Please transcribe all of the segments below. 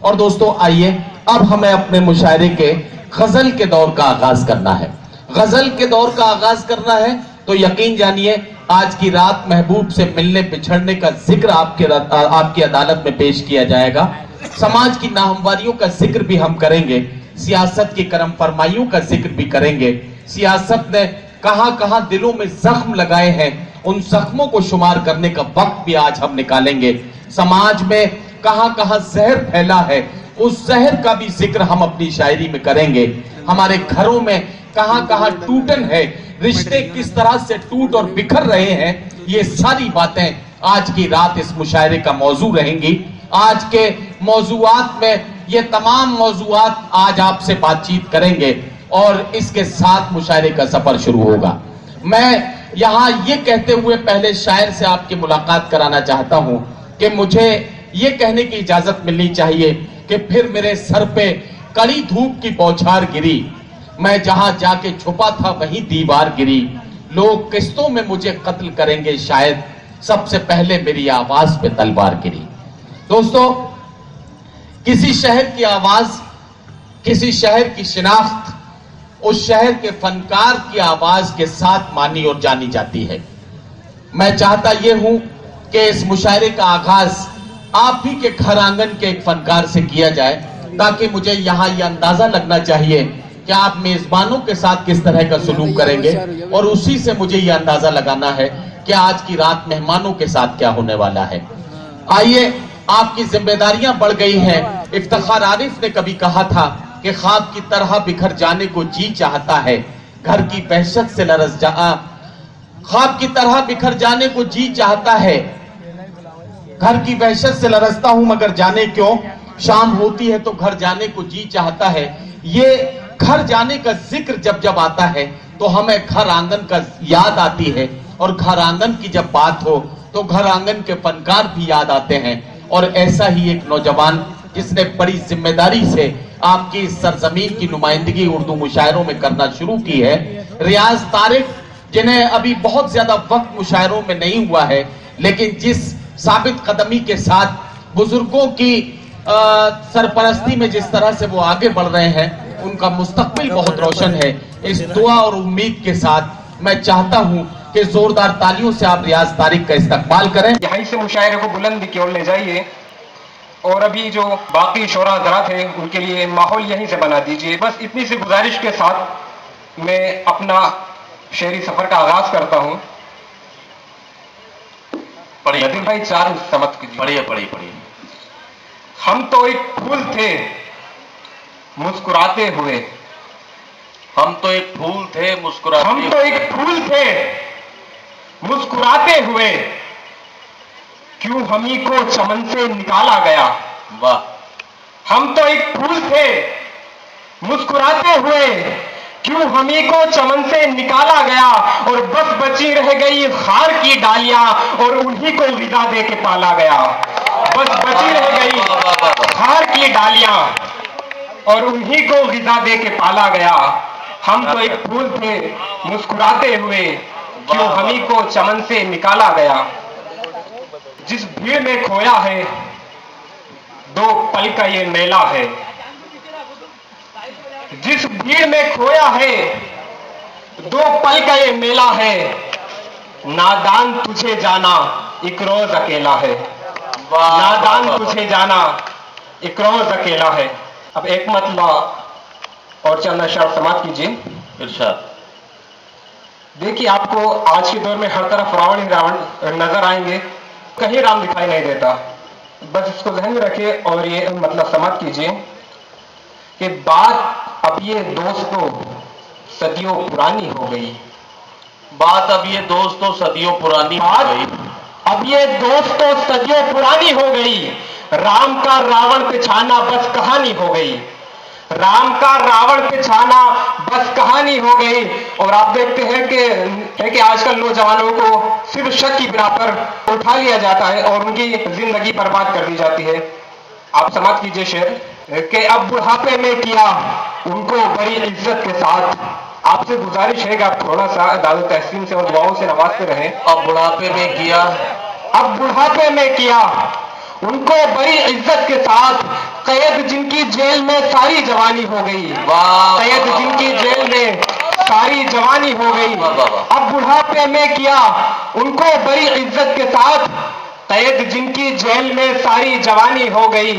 और दोस्तों आइए अब हमें अपने मुशायरे के गजल के दौर का आगाज करना है। गजल के दौर का आगाज करना है तो यकीन जानिए आज की रात महबूब से मिलने बिछड़ने का जिक्र आपकी अदालत में पेश किया जाएगा। समाज की नाहमवारियों का जिक्र भी हम करेंगे, सियासत की करम फरमाइयों का जिक्र भी करेंगे। सियासत ने कहां कहां दिलों में जख्म लगाए हैं, उन जख्मों को शुमार करने का वक्त भी आज हम निकालेंगे। समाज में कहां कहां जहर फैला है, उस जहर का भी जिक्र हम अपनी शायरी में करेंगे। हमारे घरों में कहां कहां टूटन है, रिश्ते किस तरह से टूट और बिखर रहे हैं, ये सारी बातें आज की रात इस मुशायरे का मौजू रहेंगी। आज के मौजूआत में ये तमाम मौजूआत आज आपसे बातचीत करेंगे और इसके साथ मुशायरे का सफर शुरू होगा। मैं यहां ये कहते हुए पहले शायर से आपकी मुलाकात कराना चाहता हूं कि मुझे ये कहने की इजाजत मिलनी चाहिए कि फिर मेरे सर पे कड़ी धूप की बौछार गिरी, मैं जहां जाके छुपा था वहीं दीवार गिरी। लोग किस्तों में मुझे कत्ल करेंगे शायद, सबसे पहले मेरी आवाज पे तलवार गिरी। दोस्तों, किसी शहर की आवाज, किसी शहर की शिनाख्त उस शहर के फनकार की आवाज के साथ मानी और जानी जाती है। मैं चाहता यह हूं कि इस मुशायरे का आगाज आप ही के घर आंगन के एक फनकार से किया जाए, ताकि मुझे यहां यह अंदाजा लगना चाहिए कि आप मेजबानों के साथ किस तरह का सलूक करेंगे, और उसी से मुझे यह अंदाजा लगाना है कि आज की रात मेहमानों के साथ क्या होने वाला है। आइए, आपकी जिम्मेदारियां बढ़ गई हैं। इफ्तिखार आरिफ ने कभी कहा था कि ख्वाब की तरह बिखर जाने को जी चाहता है, घर की वहशत से लरस जा, ख्वाब की तरह बिखर जाने को जी चाहता है, घर की वहशत से लरसता हूं मगर जाने क्यों, शाम होती है तो घर जाने को जी चाहता है। ये घर जाने का जिक्र जब जब आता है तो हमें घर आंगन का याद आती है, और घर आंगन की जब बात हो तो घर आंगन के फनकार भी याद आते हैं। और ऐसा ही एक नौजवान जिसने बड़ी जिम्मेदारी से आपकी सरजमीन की नुमाइंदगी उर्दू मुशायरों में करना शुरू की है, रियाज तारिक, जिन्हें अभी बहुत ज्यादा वक्त मुशायरों में नहीं हुआ है, लेकिन जिस साबित कदमी के साथ बुजुर्गों की सरपरस्ती में जिस तरह से वो आगे बढ़ रहे हैं, उनका मुस्तकबिल बहुत रोशन है। इस दुआ और उम्मीद के साथ मैं चाहता हूं कि जोरदार तालियों से आप रियाज तारिक का इस्तकबाल करें। यहीं से मुशायरे को बुलंदी की ओर ले जाइए, और अभी जो बाकी शोरा हज़रात हैं उनके लिए माहौल यहीं से बना दीजिए। बस इतनी सी गुजारिश के साथ मैं अपना शेरी सफर का आगाज करता हूं। पढ़िए नदीम भाई, चार समझ कीजिए। पढ़िए पढ़िए पढ़िए। हम तो एक फूल थे मुस्कुराते हुए, हम तो एक फूल थे मुस्कुराते, हम तो एक फूल थे मुस्कुराते हुए, क्यों हमी को चमन से निकाला गया। वाह। हम तो एक फूल थे मुस्कुराते हुए, क्यों हमी को चमन से निकाला गया, और बस बची रह गई खार की डालियां, और उन्हीं को ग़िज़ा दे के पाला गया। बस बची रह गई खार की डालियां, और उन्हीं को ग़िज़ा दे के पाला गया। हम तो एक फूल थे मुस्कुराते हुए, क्यों हमी को चमन से निकाला गया। जिस भीड़ में खोया है दो पल का ये मेला है, जिस भीड़ में खोया है दो पल का ये मेला है, नादान तुझे जाना एक रोज अकेला है। नादान तुझे जाना एक रोज अकेला है। अब एक मतला और चंद अशआर समाप्त कीजिए। इरशाद। देखिए, आपको आज के दौर में हर तरफ रावण ही रावण नजर आएंगे, कहीं राम दिखाई नहीं देता। बस इसको ध्यान में रखिए और ये मतलब समाप्त कीजिए कि बात अब ये दोस्तों सदियों पुरानी हो गई। बात अब ये दोस्तों सदियों पुरानी हो गई। अब ये दोस्तों सदियों पुरानी हो गई। राम का रावण पे छाना बस कहानी हो गई। राम का रावण पे छाना बस कहानी हो गई। और आप देखते हैं कि आजकल नौजवानों को सिर्फ शक की बिना पर उठा लिया जाता है और उनकी जिंदगी बर्बाद कर दी जाती है। आप समाप्त कीजिए शेर कि अब बुढ़ापे में किया उनको बड़ी इज्जत के साथ। आपसे गुजारिश है कि आप थोड़ा सा दादो तहसीन से और दुआओं से नवाजते रहें। अब बुढ़ापे में किया, अब बुढ़ापे में किया उनको बड़ी इज्जत के साथ कैद जिनकी जेल में सारी जवानी हो गई, कैद जिनकी जेल में सारी जवानी हो गई, अब बुढ़ापे में किया उनको बड़ी इज्जत के साथ, कैद जिनकी जेल में सारी जवानी हो गई,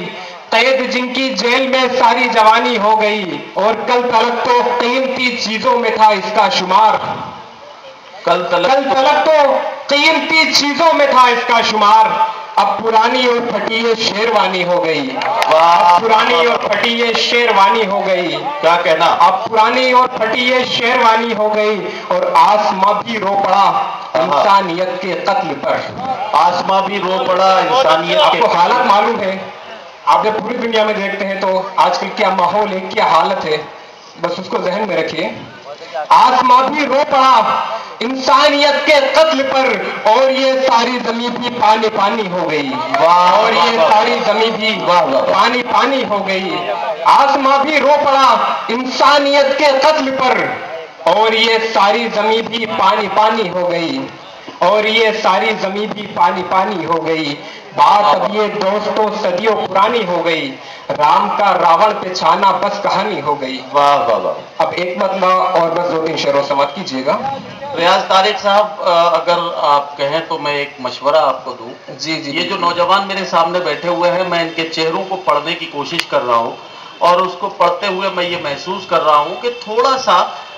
कैद जिनकी जेल में सारी जवानी हो गई। और कल तलक तो कीमती चीजों में था इसका शुमार, कल तलक तो कीमती चीजों में था इसका शुमार, अब पुरानी और फटी ये शेरवानी हो गई, अब पुरानी और फटी ये शेरवानी हो गई। क्या कहना, अब पुरानी और फटी ये शेरवानी हो गई। और आसमां भी रो पड़ा इंसानियत के कत्ल पर, आसमां भी रो पड़ा इंसानियत के। आपको हालत मालूम है, आप जब पूरी दुनिया में देखते हैं तो आजकल क्या माहौल है, क्या हालत है, बस उसको जहन में रखिए। आसमां भी रो पड़ा इंसानियत के कत्ल पर और ये सारी जमीन भी पानी पानी हो गई, और ये सारी जमीन भी पानी पानी हो गई। आसमां भी रो पड़ा इंसानियत के कत्ल पर और ये सारी जमीन भी पानी पानी हो गई, और ये सारी जमीन भी पानी पानी हो गई। बात अब ये दोस्तों सदियों पुरानी हो गई, राम का रावण पे छाना बस कहानी हो गई। वाह वाह वाह। अब एक मतला और बस 2-3 शेरों समाप्त कीजिएगा। रियाज तारिक साहब, अगर आप कहें तो मैं एक मशवरा आपको दूं। जी जी। ये जो नौजवान मेरे सामने बैठे हुए हैं, मैं इनके चेहरों को पढ़ने की कोशिश कर रहा हूं, और उसको पढ़ते हुए मैं ये महसूस कर रहा हूं कि थोड़ा सा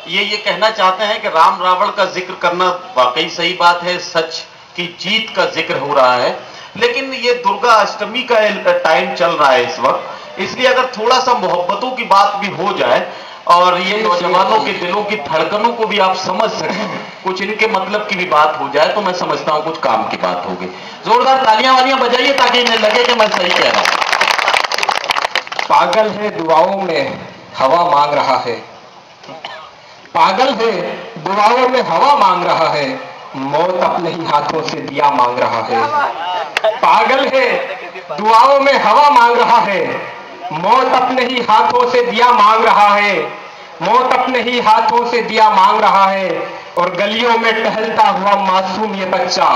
ये कहना चाहते हैं कि राम रावण का जिक्र करना वाकई सही बात है, सच की जीत का जिक्र हो रहा है, लेकिन ये दुर्गा अष्टमी का टाइम चल रहा है इस वक्त, इसलिए अगर थोड़ा सा मोहब्बतों की बात भी हो जाए और ये नौजवानों के दिलों की धड़कनों को भी आप समझ सकें, कुछ इनके मतलब की भी बात हो जाए, तो मैं समझता हूं कुछ काम की बात होगी। जोरदार तालियां वालियां बजाइए ताकि इन्हें लगे कि मैं सही कह रहा हूं। पागल है दुआओं में हवा मांग रहा है, पागल है दुआओं में हवा मांग रहा है, मौत अपने ही हाथों से दिया मांग रहा है। पागल है दुआओं में हवा मांग रहा है, मौत अपने ही हाथों से दिया मांग रहा है, मौत अपने ही हाथों से दिया मांग रहा है। और गलियों में टहलता हुआ मासूम ये बच्चा,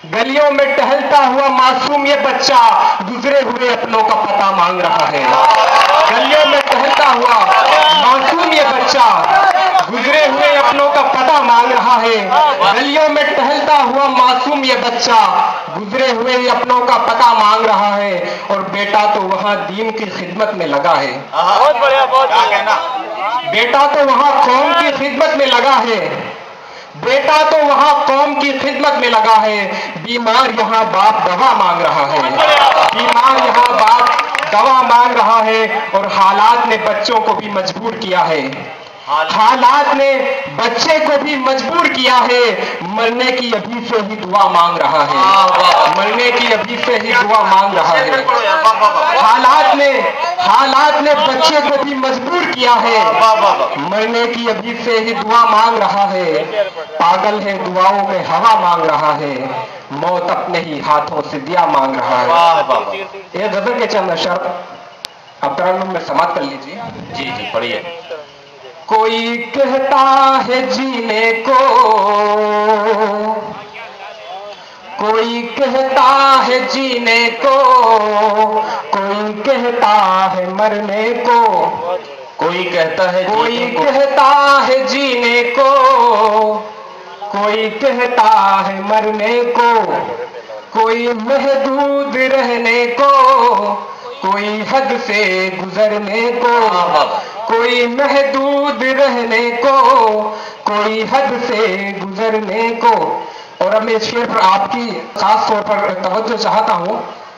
गलियों में टहलता हुआ मासूम ये बच्चा गुजरे हुए अपनों का पता मांग रहा है। गलियों में टहलता हुआ मासूम ये बच्चा गुजरे हुए अपनों का पता मांग रहा है। गलियों में टहलता हुआ मासूम ये बच्चा गुजरे हुए अपनों का पता मांग रहा है। और बेटा तो वहां दीन की खिदमत में लगा है, बहुत बढ़िया, बहुत कहना। बेटा तो वहां कौम की खिदमत में लगा है, बेटा तो वहां कौम की खिदमत में लगा है। बीमार यहाँ बाप दवा मांग रहा है, बीमार यहाँ बाप दवा मांग रहा है। और हालात ने बच्चों को भी मजबूर किया है, हालात ने बच्चे को भी मजबूर किया है। मरने की अभी से ही दुआ मांग रहा है, मरने की अभी से ही दुआ मांग रहा है। हालात ने बच्चे को भी मजबूर किया है, मरने की अभी से ही दुआ मांग रहा है। पागल है दुआओं में हवा मांग रहा है, मौत अपने ही हाथों से दिया मांग रहा है। ये गजल के चंद अशर अब तरन्नुम में समाप्त कर लीजिए। जी जी, पढ़िए। कोई कहता है जीने को, कोई कहता है जीने को, कोई कहता है मरने को, कोई कहता है कोई कहता है जीने को, कोई कहता है मरने को, कोई महदूद रहने को, कोई हद से गुजरने को, कोई महदूद रहने को, कोई हद से गुजरने को। और अब मैं इस शेर पर आपकी खास तौर पर तवज्जो चाहता हूं,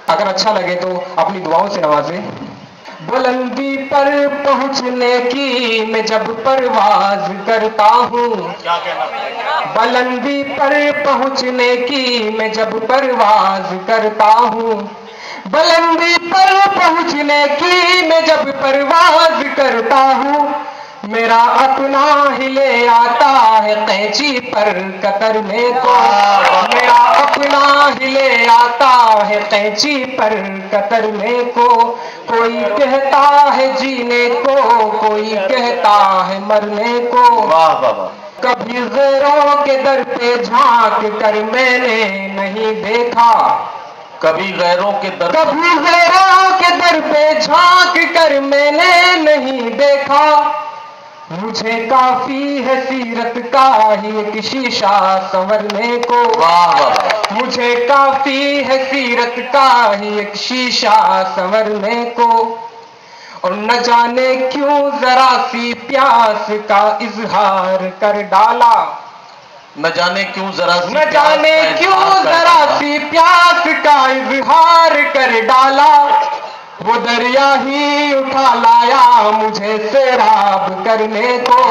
अगर अच्छा लगे तो अपनी दुआओं से नवाजें। बुलंदी पर पहुंचने की मैं जब परवाज करता हूँ, बुलंदी पर पहुंचने की मैं जब परवाज करता हूँ, बुलंदी पर पहुंचने की मैं जब परवाज करता हूँ, मेरा अपना ही ले आता है कैंची पर कतरने को, मेरा अपना ही ले आता है कैंची पर कतरने को। कोई कहता है जीने को, कोई कहता है मरने को। वाह वाह वाह। कभी गैरों के दर पे झांक कर मैंने नहीं देखा, कभी गैरों के दर पे झांक कर मैंने नहीं देखा। मुझे काफी है सीरत का ही एक शीशा संवरने को। वाह वाह। मुझे काफी है सीरत का ही एक शीशा संवरने को। और न जाने क्यों जरा सी प्यास का इजहार कर डाला। न जाने क्यों जरा सी प्यास का इजहार कर डाला। वो दरिया ही उठा लाया मुझे सैराब करने को।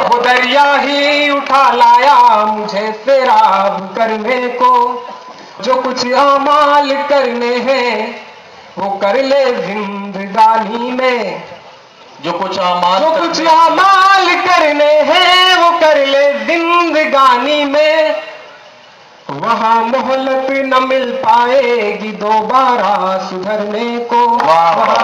वो दरिया ही उठा लाया मुझे सैराब करने को। जो कुछ अमाल करने हैं वो कर ले जिंदगानी में। जो कुछ अमाल करने हैं वो कर ले जिंदगानी में। वहां मोहलत न मिल पाएगी दोबारा सुधरने को। वहां